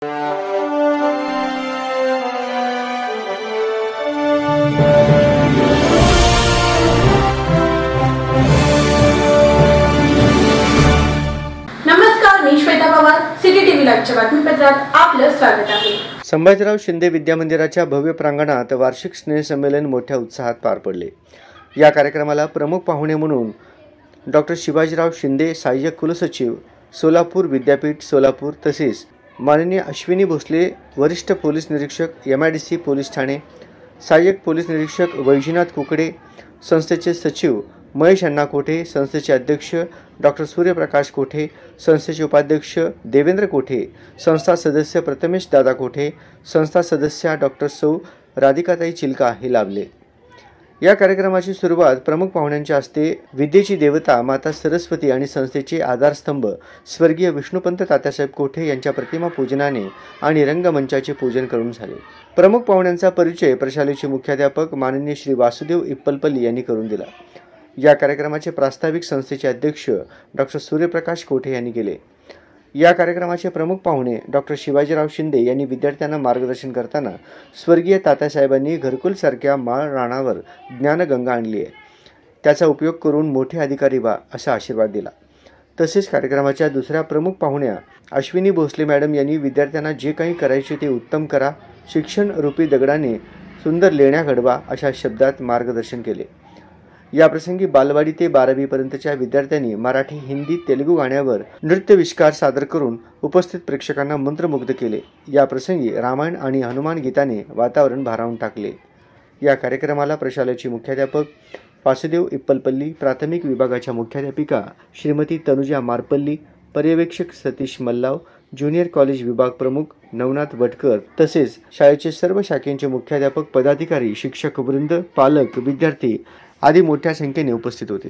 नमस्कार, मी Shweta Pawar, city TV लाईव्हच्या बातमीपत्रात आपलं स्वागत आहे। संभाजीराव शिंदे विद्यामंदिराच्या भव्य प्रांगणात वार्षिक स्नेहसंमेलन मोठ्या उत्साहात पार पडले। या कार्यक्रमाला प्रमुख पाहुणे म्हणून डॉक्टर शिवाजीराव शिंदे, सहाय्यक कुलसचिव, सोलापूर विद्यापीठ सोलापूर, तसेच माननीय अश्विनी भोसले, वरिष्ठ पोलीस निरीक्षक, MIDC पोलीस ठाणे, सहाय्यक पोलीस निरीक्षक वैजनाथ कुकडे, संस्थेचे सचिव महेश अण्णा कोठे, संस्थेचे अध्यक्ष डॉक्टर सूर्यप्रकाश कोठे, संस्थेचे उपाध्यक्ष देवेंद्र कोठे, संस्था सदस्य प्रथमेश दादा कोठे, संस्था सदस्या डॉक्टर सौ राधिकाताई चिलका हे लाभले। या कार्यक्रमाची सुरुवात प्रमुख पाहुण्यांच्या हस्ते विद्येची देवता माता सरस्वती आणि संस्थेचे आधारस्तंभ स्वर्गीय विष्णुपंत तात्यासाहेब कोठे यांच्या प्रतिमा पूजनाने आणि रंगमंचाचे पूजन करून झाले। प्रमुख पाहुण्यांचा परिचय प्रशालेचे मुख्याध्यापक माननीय श्री वासुदेव इप्पलपल्ली यांनी करून दिला। या कार्यक्रमाचे प्रास्ताविक संस्थेचे अध्यक्ष डॉक्टर सूर्यप्रकाश कोठे यांनी केले। या कार्यक्रमाचे प्रमुख पाहुणे डॉक्टर शिवाजीराव शिंदे यांनी विद्यार्थ्यांना मार्गदर्शन करताना स्वर्गीय तात्यासाहेबांनी घरकुलसारख्या माळ रानावर ज्ञानगंगा आणली आहे, त्याचा उपयोग करून मोठे अधिकारी व्हा असा आशीर्वाद दिला। तसेच कार्यक्रमाच्या दुसऱ्या प्रमुख पाहुण्या अश्विनी भोसले मॅडम यांनी विद्यार्थ्यांना जे काही करायचे ते उत्तम करा, शिक्षण रूपी दगडाने सुंदर लेण्या घडवा अशा शब्दात मार्गदर्शन केले। याप्रसंगी बालवाडी ते 12वी पर्यंतच्या विद्यार्थ्यांनी मराठी, हिंदी, तेलुगू गाण्यावर नृत्यविष्कार सादर करून उपस्थित प्रेक्षकांना मंत्रमुग्ध केले। या प्रसंगी रामायण आणि हनुमान गीताने वातावरण भारावून टाकले। या कार्यक्रमाला प्रशालेचे मुख्याध्यापक वासुदेव इप्पलपल्ली, प्राथमिक विभागाच्या मुख्याध्यापिका श्रीमती तनुजा मारपल्ली, पर्यवेक्षक सतीश मल्लाव, ज्युनियर कॉलेज विभाग प्रमुख नवनाथ वटकर, तसेच शाळेचे सर्व शाखेचे मुख्याध्यापक, पदाधिकारी, शिक्षक वृंद, पालक, विद्यार्थी आदी मोठ्या संख्येने उपस्थित होते।